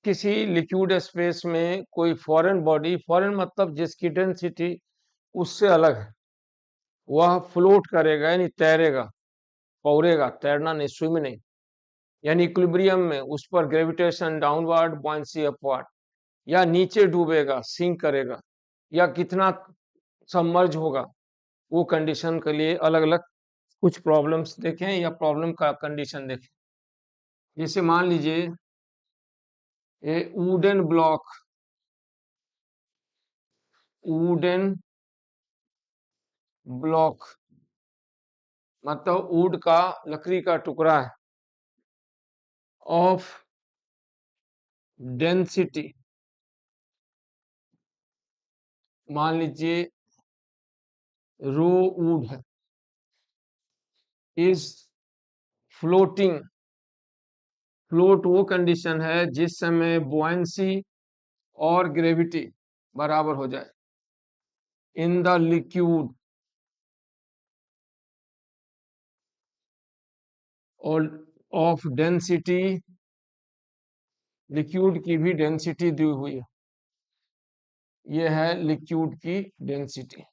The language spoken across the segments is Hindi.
किसी लिक्विड स्पेस में कोई फॉरेन बॉडी, फॉरेन मतलब जिसकी डेंसिटी उससे अलग है, वह फ्लोट करेगा यानी तैरेगा, पौड़ेगा, तैरना नहीं, स्विम नहीं, यानी इक्विलिब्रियम में, उस पर ग्रेविटेशन डाउनवर्ड, बुयांसी अपवर्ड, या नीचे डूबेगा, सिंक करेगा, या कितना सबमर्ज होगा, वो कंडीशन के लिए अलग अलग कुछ प्रॉब्लम्स देखें या प्रॉब्लम का कंडीशन देखें। जैसे मान लीजिए ए वुडन ब्लॉक, वुडन ब्लॉक मतलब वुड का, लकड़ी का टुकड़ा है, ऑफ डेंसिटी, मान लीजिए रो वुड है, इज फ्लोटिंग, फ्लोट वो कंडीशन है जिस समय बुयांसी और ग्रेविटी बराबर हो जाए इन द लिक्विड, और ऑफ डेंसिटी, लिक्विड की भी डेंसिटी दी हुई है, ये है लिक्विड की डेंसिटी।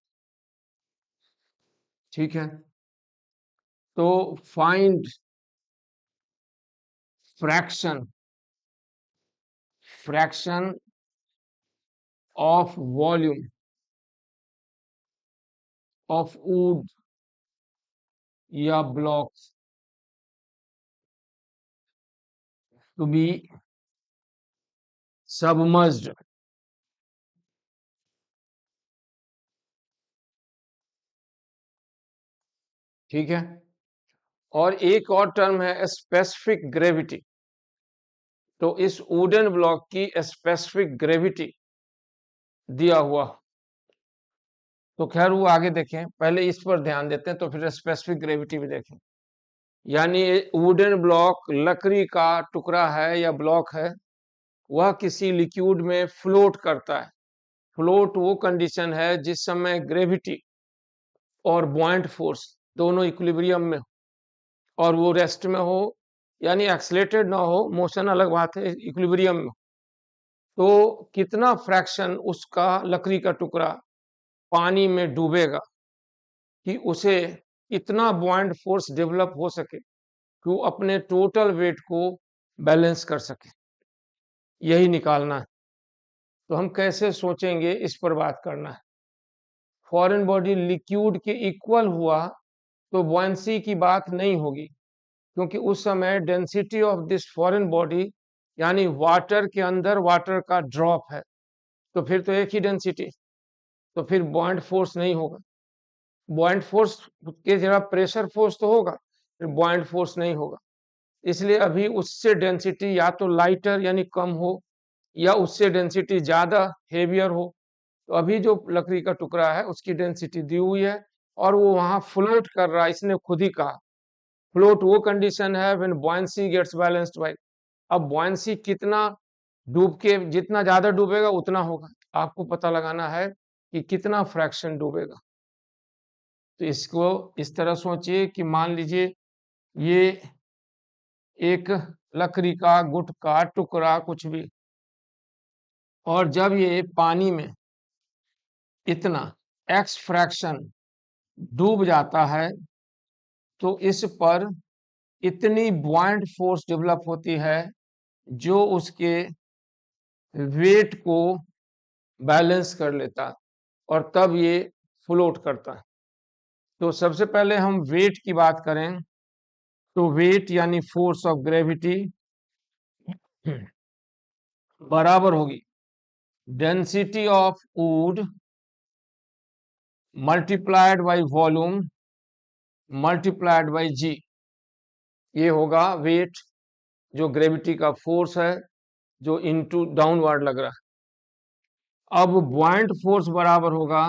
ठीक है, तो find fraction, fraction of volume of would या ब्लॉक्स टू बी सबमर्ज्ड, ठीक है। और एक और टर्म है स्पेसिफिक ग्रेविटी, तो इस वुडन ब्लॉक की स्पेसिफिक ग्रेविटी दिया हुआ, तो खैर वो आगे देखें, पहले इस पर ध्यान देते हैं तो फिर स्पेसिफिक ग्रेविटी भी देखें। यानी वुडन ब्लॉक लकड़ी का टुकड़ा है या ब्लॉक है, वह किसी लिक्विड में फ्लोट करता है। फ्लोट वो कंडीशन है जिस समय ग्रेविटी और बुआंट फोर्स दोनों इक्विलिब्रियम में हो, और वो रेस्ट में हो, यानी एक्सलेटेड ना हो, मोशन अलग बात है, इक्विलिब्रियम में। तो कितना फ्रैक्शन उसका लकड़ी का टुकड़ा पानी में डूबेगा कि उसे इतना बुआंट फोर्स डेवलप हो सके कि वो अपने टोटल वेट को बैलेंस कर सके, यही निकालना है। तो हम कैसे सोचेंगे, इस पर बात करना है। फॉरेन बॉडी लिक्विड के इक्वल हुआ तो बुयांसी की बात नहीं होगी, क्योंकि उस समय density of this foreign body यानी वाटर के अंदर वाटर का ड्रॉप है, तो फिर तो एक ही डेंसिटी, तो फिर बुआंट फोर्स नहीं होगा। बुआंट फोर्स के जगह प्रेशर फोर्स तो होगा, फिर बुआंट फोर्स नहीं होगा। इसलिए अभी उससे डेंसिटी या तो लाइटर यानी कम हो, या उससे डेंसिटी ज्यादा हेवियर हो। तो अभी जो लकड़ी का टुकड़ा है उसकी डेंसिटी दी हुई है और वो वहां फ्लोट कर रहा है, इसने खुद ही कहा। फ्लोट वो कंडीशन है when buoyancy gets balanced by, अब बुयांसी कितना डूब के, जितना ज्यादा डूबेगा उतना होगा, आपको पता लगाना है कि कितना फ्रैक्शन डूबेगा। तो इसको इस तरह सोचिए कि मान लीजिए ये एक लकड़ी का गुटका टुकड़ा कुछ भी, और जब ये पानी में इतना एक्स फ्रैक्शन डूब जाता है तो इस पर इतनी बुआंट फोर्स डेवलप होती है जो उसके वेट को बैलेंस कर लेता, और तब ये फ्लोट करता है। तो सबसे पहले हम वेट की बात करें, तो वेट यानी फोर्स ऑफ ग्रेविटी बराबर होगी density of wood multiplied by volume multiplied by g. ये होगा वेट, जो ग्रेविटी का फोर्स है, जो इनटू डाउनवर्ड लग रहा है। अब बुआंट फोर्स बराबर होगा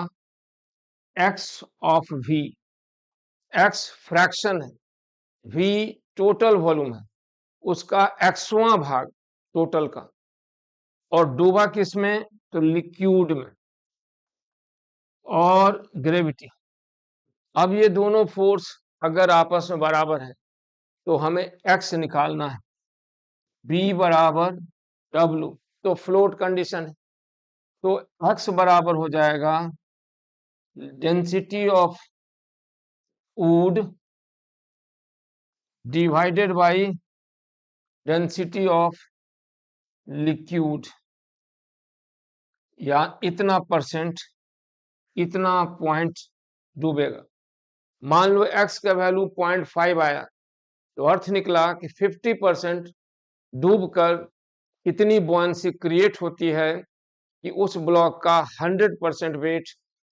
x of V, x fraction है, वी टोटल वॉल्यूम है, उसका एक्सवां भाग टोटल का, और डूबा किस में, तो लिक्विड में, और ग्रेविटी। अब ये दोनों फोर्स अगर आपस में बराबर है तो हमें एक्स निकालना है, बी बराबर W, तो फ्लोट कंडीशन है, तो x बराबर हो जाएगा density of would divided by density of liquid, या इतना परसेंट, इतना पॉइंट डूबेगा। मान लो x का वैल्यू 0.5 आया, तो अर्थ निकला कि 50% डूबकर कितनी बुयांसी क्रिएट होती है कि उस ब्लॉक का 100% वेट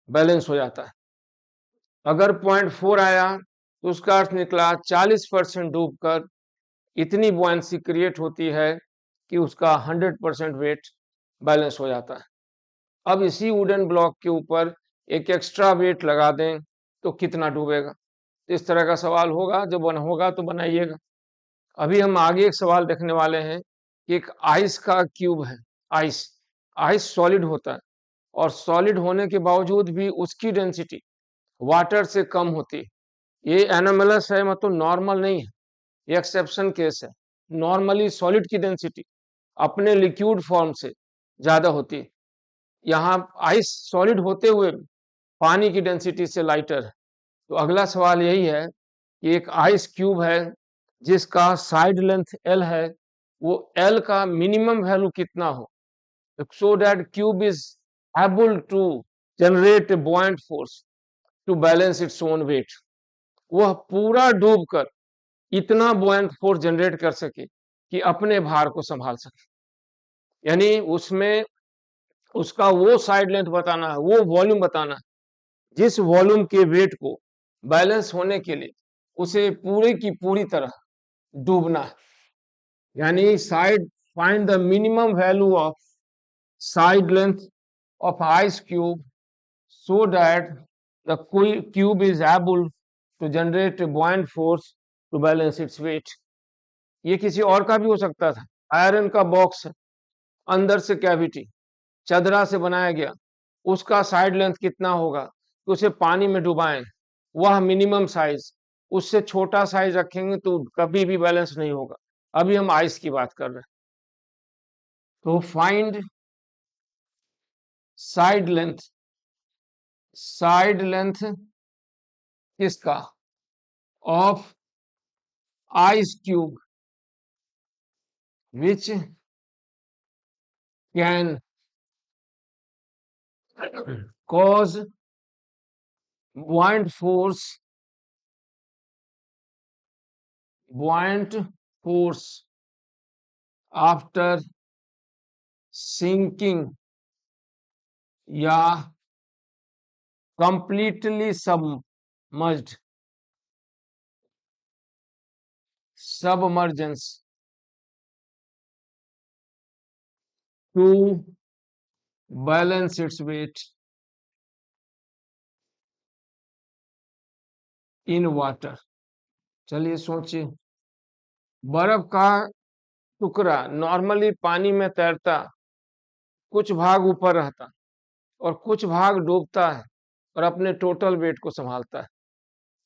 बैलेंस हो जाता है। अगर 0.4 आया तो उसका अर्थ निकला 40% डूबकर इतनी बुयांसी क्रिएट होती है कि उसका 100% वेट बैलेंस हो जाता है। अब इसी वुडन ब्लॉक के ऊपर एक एक्स्ट्रा वेट लगा दें तो कितना डूबेगा। इस तरह का सवाल होगा, जब होगा तो बनाइएगा। अभी हम आगे एक सवाल देखने वाले हैं कि एक आइस का क्यूब है। आइस आइस सॉलिड होता है, और सॉलिड होने के बावजूद भी उसकी डेंसिटी वाटर से कम होती है। ये एनोमलस है, मतलब नॉर्मल नहीं है, ये एक्सेप्शन केस है। नॉर्मली सॉलिड की डेंसिटी अपने लिक्विड फॉर्म से ज्यादा होती है। यहाँ आइस सॉलिड होते हुए पानी की डेंसिटी से लाइटर है। तो अगला सवाल यही है कि एक आइस क्यूब है जिसका साइड लेंथ L है, वो L का मिनिमम वैल्यू कितना हो, so that cube is able to generate a buoyant force to balance its own weight। वह पूरा डूबकर इतना buoyant force जनरेट कर सके कि अपने भार को संभाल सके। यानी उसमें उसका वो साइड लेंथ बताना है, वो वॉल्यूम बताना है जिस वॉल्यूम के वेट को बैलेंस होने के लिए उसे पूरे की पूरी तरह डूबना है। यानी side find the minimum value of side length of ice cube so that the cube is able to generate a buoyant force to balance its weight। ये किसी और का भी हो सकता था। आयरन का बॉक्स है, अंदर से कैविटी चदरा से बनाया गया, उसका साइड लेंथ कितना होगा कि उसे पानी में डुबाएं, वह मिनिमम साइज, उससे छोटा साइज रखेंगे तो कभी भी बैलेंस नहीं होगा। अभी हम आइस की बात कर रहे हैं। तो फाइंड साइड लेंथ किसका, of ice cube which can cause buoyant force after sinking या completely submergence to balance its weight in water। चलिए सोचिए, बर्फ का टुकड़ा नॉर्मली पानी में तैरता, कुछ भाग ऊपर रहता और कुछ भाग डूबता है और अपने टोटल वेट को संभालता है।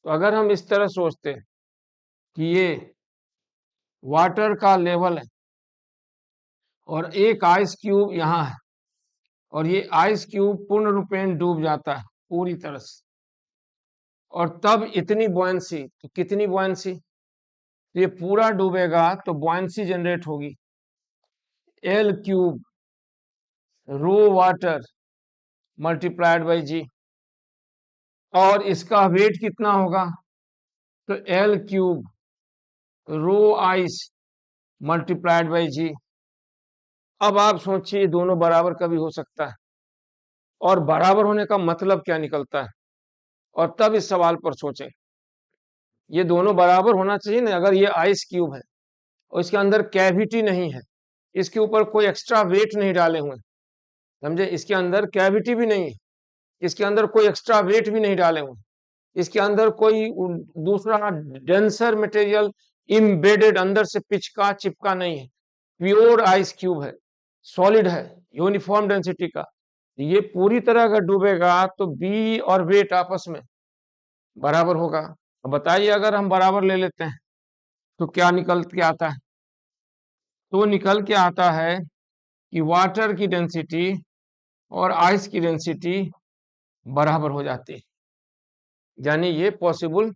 तो अगर हम इस तरह सोचते हैं कि ये वाटर का लेवल है और एक आइस क्यूब यहाँ है, और ये आइस क्यूब पूर्ण रूपेण डूब जाता है पूरी तरह से, और तब इतनी बुयांसी, तो कितनी बुयांसी, तो ये पूरा डूबेगा तो बुयांसी जनरेट होगी L cube rho water multiplied by G। और इसका वेट कितना होगा, तो L cube rho ice multiplied by G। अब आप सोचिए दोनों बराबर कभी हो सकता है, और बराबर होने का मतलब क्या निकलता है, और तब इस सवाल पर सोचें। ये दोनों बराबर होना चाहिए ना। अगर ये आइस क्यूब है और इसके अंदर कैविटी नहीं है, इसके ऊपर कोई एक्स्ट्रा वेट नहीं डाले हुए, समझे, इसके अंदर कैविटी भी नहीं है, इसके अंदर कोई एक्स्ट्रा वेट भी नहीं डाले हुए, इसके अंदर कोई दूसरा डेंसर मटेरियल इम्बेडेड अंदर से पिचका चिपका नहीं है, प्योर आइस क्यूब है, सॉलिड है, यूनिफॉर्म डेंसिटी का। ये पूरी तरह अगर डूबेगा तो बी और वेट आपस में बराबर होगा। अब बताइए, अगर हम बराबर ले लेते हैं तो क्या निकल के आता है, तो निकल के आता है कि वाटर की डेंसिटी और आइस की डेंसिटी बराबर हो जाती है, यानी ये पॉसिबल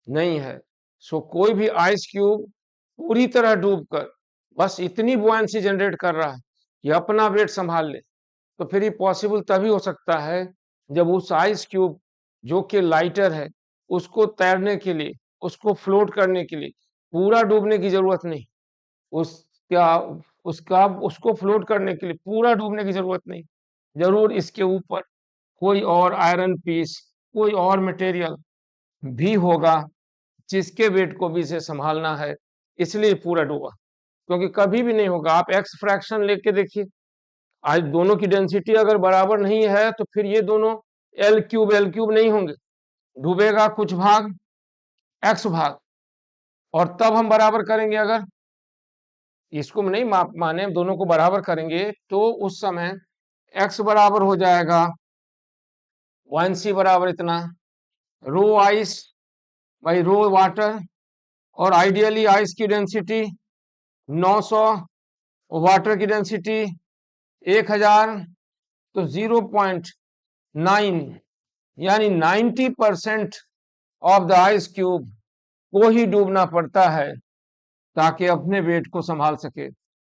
नहीं है। सो कोई भी आइस क्यूब पूरी तरह डूबकर बस इतनी बुआंसी जनरेट कर रहा है कि अपना वेट संभाल ले, तो फिर ये पॉसिबल तभी हो सकता है जब उस आइस क्यूब जो कि लाइटर है उसको तैरने के लिए, उसको फ्लोट करने के लिए पूरा डूबने की जरूरत नहीं, उसका उसका उसको फ्लोट करने के लिए पूरा डूबने की जरूरत नहीं, जरूर इसके ऊपर कोई और आयरन पीस, कोई और मटेरियल भी होगा जिसके वेट को भी इसे संभालना है, इसलिए पूरा डूबा। क्योंकि कभी भी नहीं होगा, आप एक्स फ्रैक्शन लेके देखिए, आज दोनों की डेंसिटी अगर बराबर नहीं है तो फिर ये दोनों एल क्यूब नहीं होंगे, डूबेगा कुछ भाग एक्स भाग, और तब हम बराबर करेंगे, अगर इसको नहीं माने दोनों को बराबर करेंगे तो उस समय एक्स बराबर हो जाएगा 1c बराबर इतना रो आइस बाई रो वाटर, और आइडियली आइस की डेंसिटी 900, वाटर की डेंसिटी 1000, तो 0.9 यानी 90% ऑफ द आइस क्यूब को ही डूबना पड़ता है ताकि अपने वेट को संभाल सके।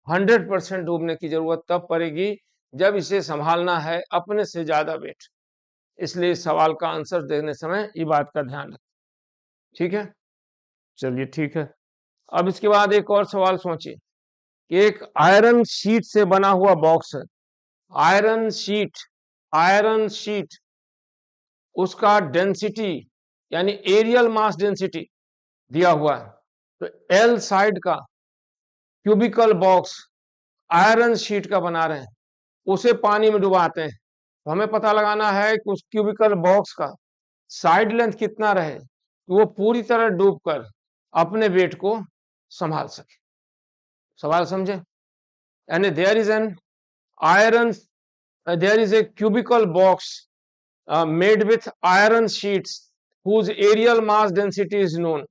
100% डूबने की जरूरत तब पड़ेगी जब इसे संभालना है अपने से ज्यादा वेट। इसलिए इस सवाल का आंसर देने समय ये बात का ध्यान रखें, ठीक है। चलिए ठीक है, अब इसके बाद एक और सवाल सोचिए कि एक आयरन शीट से बना हुआ बॉक्स है, आयरन शीट, उसका डेंसिटी यानी एरियल मास डेंसिटी दिया हुआ है, तो एल साइड का क्यूबिकल बॉक्स आयरन शीट का बना रहे हैं, उसे पानी में डुबाते हैं, तो हमें पता लगाना है कि उस क्यूबिकल बॉक्स का साइड लेंथ कितना रहे कि वो पूरी तरह डूबकर अपने वेट को संभाल सके। सवाल समझे? यानी there is an iron, there is a cubical box made with iron sheets whose aerial mass density is known।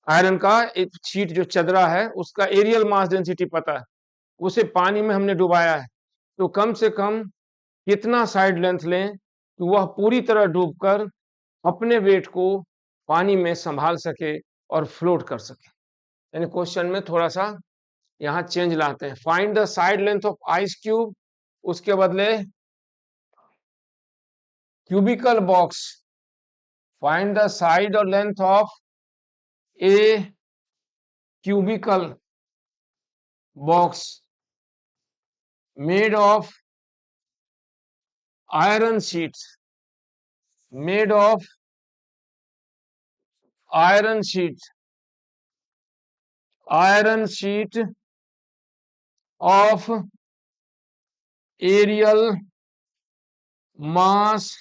Iron का एक शीट जो चदरा है उसका एरियल मास डेंसिटी पता है, उसे पानी में हमने डुबाया है, तो कम से कम कितना साइड लेंथ लें कि वह पूरी तरह डूबकर अपने वेट को पानी में संभाल सके और फ्लोट कर सके। यानी क्वेश्चन में थोड़ा सा यहाँ चेंज लाते हैं, find the side length of ice cube, उसके बदले cubical box, find the side और length of a cubical box made of iron sheets, made of iron sheet, iron sheet of aerial mass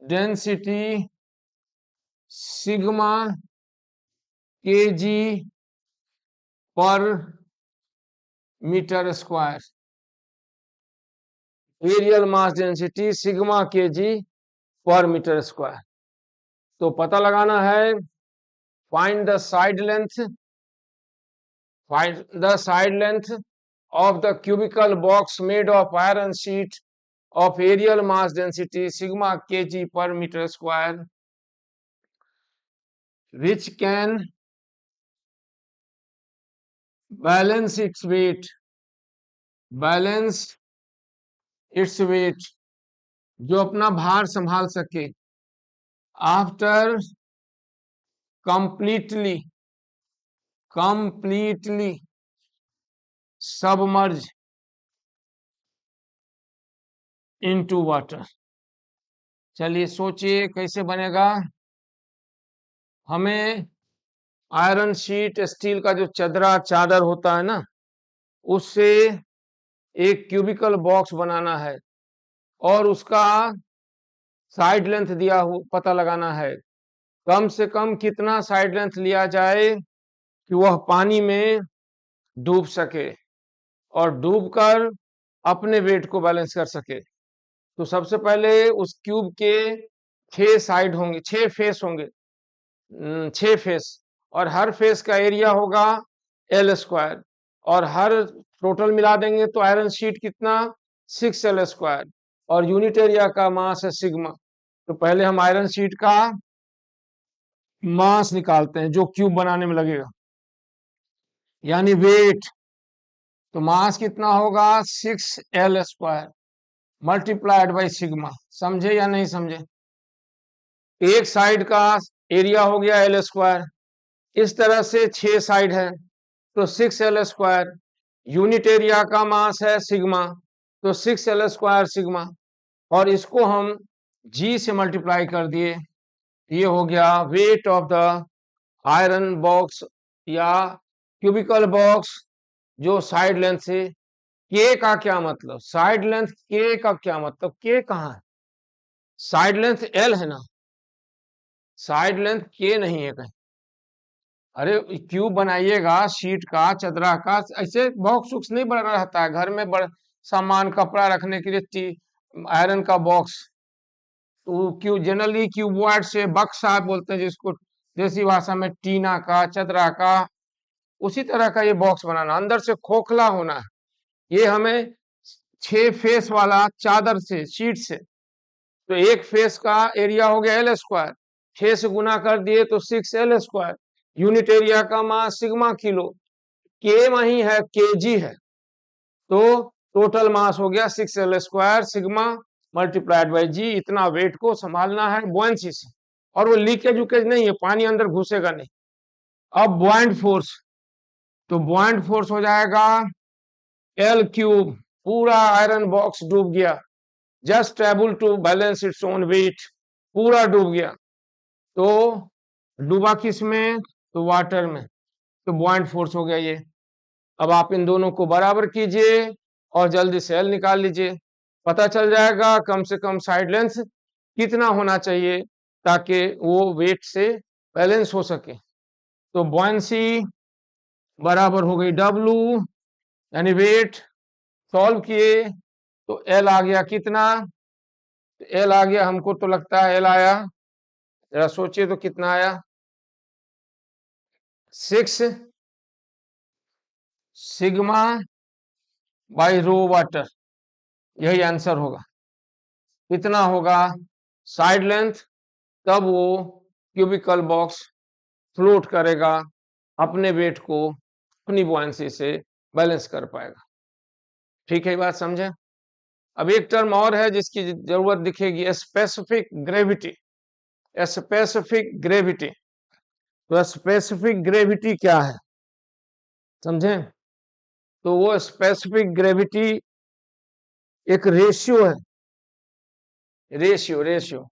density sigma kg per metre square, areal mass density sigma kg per metre square. तो पता लगाना है, find the side length, find the side length of the cubical box made of iron sheet of aerial mass density sigma kg per meter square, which can balance its weight, balance its weight, जो अपना भार संभाल सके, after completely submerge into water। चलिए सोचिए कैसे बनेगा। हमें आयरन शीट, स्टील का जो चदरा चादर होता है ना, उससे एक क्यूबिकल बॉक्स बनाना है और उसका साइड लेंथ दिया हो पता लगाना है, कम से कम कितना साइड लेंथ लिया जाए कि वह पानी में डूब सके और डूबकर अपने वेट को बैलेंस कर सके। तो सबसे पहले उस क्यूब के 6 साइड होंगे, 6 फेस होंगे, 6 फेस, और हर फेस का एरिया होगा एल स्क्वायर, और हर टोटल मिला देंगे तो आयरन शीट कितना 6L², और यूनिट एरिया का मास है सिग्मा। तो पहले हम आयरन शीट का मास निकालते हैं जो क्यूब बनाने में लगेगा, यानी वेट। तो मास कितना होगा 6L² मल्टीप्लाइड बाई सिग्मा। समझे या नहीं समझे? एक साइड का एरिया हो गया L², इस तरह से 6 साइड है तो 6L², यूनिट एरिया का मास है सिग्मा, तो 6L² सिग्मा, और इसको हम G से मल्टीप्लाई कर दिए। ये हो गया weight of the iron box या क्यूबिकल बॉक्स जो साइड लेंथ से। के का क्या मतलब, साइड लेंथ के का क्या मतलब, के कहाँ है? साइड लेंथ एल है ना, साइड लेंथ के नहीं है कहीं। अरे क्यूब बनाइएगा शीट का, चदरा का, ऐसे बॉक्स उक्स नहीं बना रहता है घर में, बड़ा सामान कपड़ा रखने के लिए आयरन का बॉक्स। तो क्यू जनरली क्यूबॉइड से बक्सा बोलते हैं जिसको देसी भाषा में, टीना का, चदरा का, उसी तरह का ये बॉक्स बनाना, अंदर से खोखला होना है। ये हमें 6 फेस वाला चादर से, शीट से, तो एक फेस का एरिया हो गया L², 6 से गुना कर दिए तो 6L², यूनिट एरिया का मास सिग्मा किलो, के वही है, केजी है, तो टोटल मास हो गया 6L² सिग्मा मल्टीप्लाइड बाई जी। इतना वेट को संभालना है बुआंसी से, और वो लीकेज उकेज नहीं है, पानी अंदर घुसेगा नहीं। अब बुआइंट फोर्स, तो बुआइंट फोर्स हो जाएगा L3, पूरा आयरन बॉक्स डूब गया, just able to balance its own weight, पूरा डूब गया। तो डूबा किस में, तो वाटर में, तो बुआइंट फोर्स हो गया ये। अब आप इन दोनों को बराबर कीजिए और जल्दी से L निकाल लीजिए, पता चल जाएगा कम से कम साइड लेंथ कितना होना चाहिए ताकि वो वेट से बैलेंस हो सके। तो बुआंसी बराबर हो गई W, यानी वेट। सॉल्व किए तो L आ गया कितना, L आ गया, हमको तो लगता है L आया, जरा सोचिए तो कितना आया, 6 सिग्मा बाई रो वाटर, यही आंसर होगा। कितना होगा साइड लेंथ, तब वो क्यूबिकल बॉक्स फ्लोट करेगा, अपने वेट को अपनी बुआंसी से बैलेंस कर पाएगा। ठीक है, बात समझे? अब एक टर्म और है जिसकी जरूरत दिखेगी, स्पेसिफिक ग्रेविटी। स्पेसिफिक ग्रेविटी, तो स्पेसिफिक ग्रेविटी क्या है समझे? तो वो स्पेसिफिक ग्रेविटी एक रेशियो है, रेशियो रेशियो।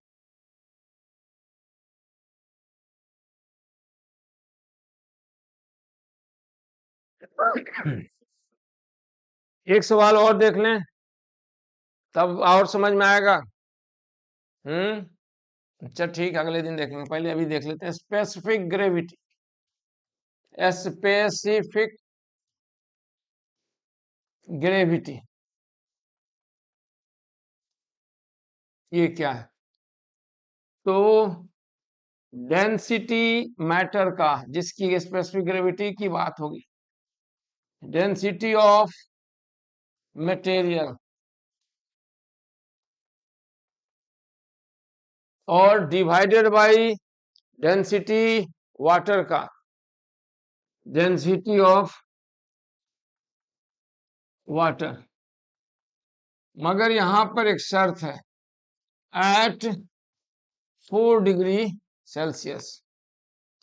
एक सवाल और देख लें तब और समझ में आएगा। अच्छा ठीक, अगले दिन देखेंगे, पहले अभी देख लेते हैं स्पेसिफिक ग्रेविटी। स्पेसिफिक ग्रेविटी ये क्या है? तो डेंसिटी मैटर का, जिसकी स्पेसिफिक ग्रेविटी की बात होगी, डेंसिटी ऑफ मटेरियल और डिवाइडेड बाय डेंसिटी वाटर का, डेंसिटी ऑफ वाटर। मगर यहां पर एक शर्त है, at 4 degree Celsius,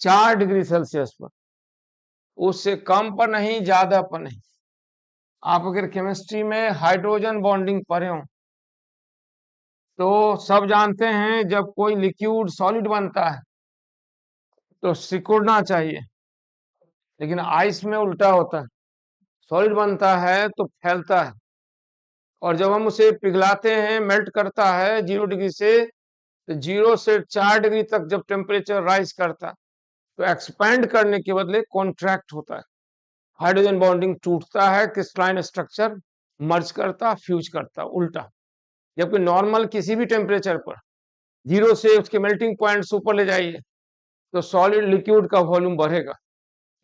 4 degree Celsius पर, उससे कम पर नहीं, ज्यादा पर नहीं। आप अगर केमिस्ट्री में हाइड्रोजन बॉन्डिंग पढ़े हो तो सब जानते हैं जब कोई लिक्विड सॉलिड बनता है तो सिकुड़ना चाहिए, लेकिन आइस में उल्टा होता है, सॉलिड बनता है तो फैलता है, और जब हम उसे पिघलाते हैं, मेल्ट करता है 0 डिग्री से, तो 0 से 4 डिग्री तक जब टेम्परेचर राइज करता है तो एक्सपैंड करने के बदले कॉन्ट्रैक्ट होता है, हाइड्रोजन बॉन्डिंग टूटता है, क्रिस्टलाइन स्ट्रक्चर मर्ज करता, फ्यूज करता, उल्टा। जबकि नॉर्मल किसी भी टेम्परेचर पर 0 से उसके मेल्टिंग पॉइंट ऊपर ले जाइए तो सॉलिड लिक्विड का वॉल्यूम बढ़ेगा,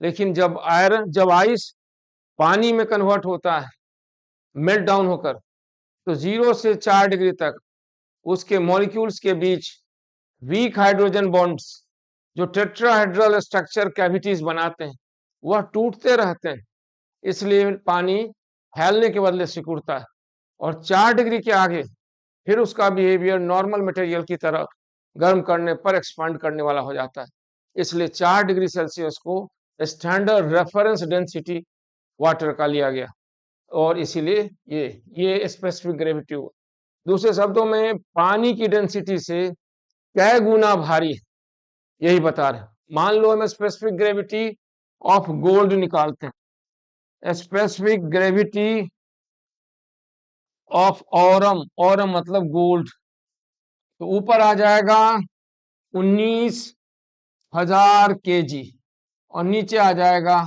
लेकिन जब आयरन, जब आइस पानी में कन्वर्ट होता है मेल्ट डाउन होकर, तो 0 से 4 डिग्री तक उसके मॉलिक्यूल्स के बीच वीक हाइड्रोजन बॉन्ड्स जो टेट्राहेड्रल स्ट्रक्चर कैविटीज बनाते हैं वह टूटते रहते हैं, इसलिए पानी फैलने के बदले सिकुड़ता है। और 4 डिग्री के आगे फिर उसका बिहेवियर नॉर्मल मटेरियल की तरह गर्म करने पर एक्सपांड करने वाला हो जाता है। इसलिए 4 डिग्री सेल्सियस को स्टैंडर्ड रेफरेंस डेंसिटी वाटर का लिया गया और इसीलिए ये स्पेसिफिक ग्रेविटी हुआ। दूसरे शब्दों में पानी की डेंसिटी से कै गुना भारी है, यही बता रहे हैं। मान लो हम स्पेसिफिक ग्रेविटी ऑफ गोल्ड निकालते हैं, specific gravity of Aurum, Aurum मतलब गोल्ड, तो ऊपर आ जाएगा 19,000 kg और नीचे आ जाएगा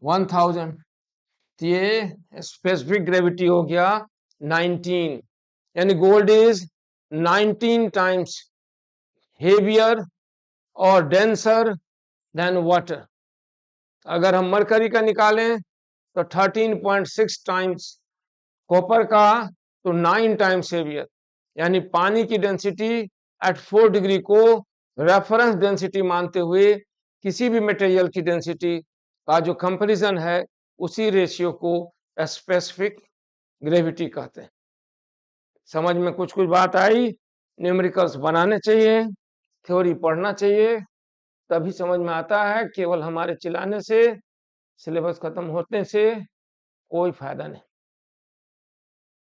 1000। तो ये स्पेसिफिक ग्रेविटी हो गया 19, यानी gold is 19 times heavier or denser then water. अगर हम मरकरी का निकालें तो 13.6 टाइम्स, कॉपर का तो 9 टाइम्स हेवियर, यानी पानी की डेंसिटी एट 4 डिग्री को रेफरेंस डेंसिटी मानते हुए किसी भी मटेरियल की डेंसिटी का जो कंपैरिजन है उसी रेशियो को स्पेसिफिक ग्रेविटी कहते हैं। समझ में कुछ कुछ बात आई? न्यूमेरिकल्स बनाने चाहिए, थ्योरी पढ़ना चाहिए, तभी समझ में आता है। केवल हमारे चिल्लाने से, सिलेबस खत्म होने से कोई फायदा नहीं।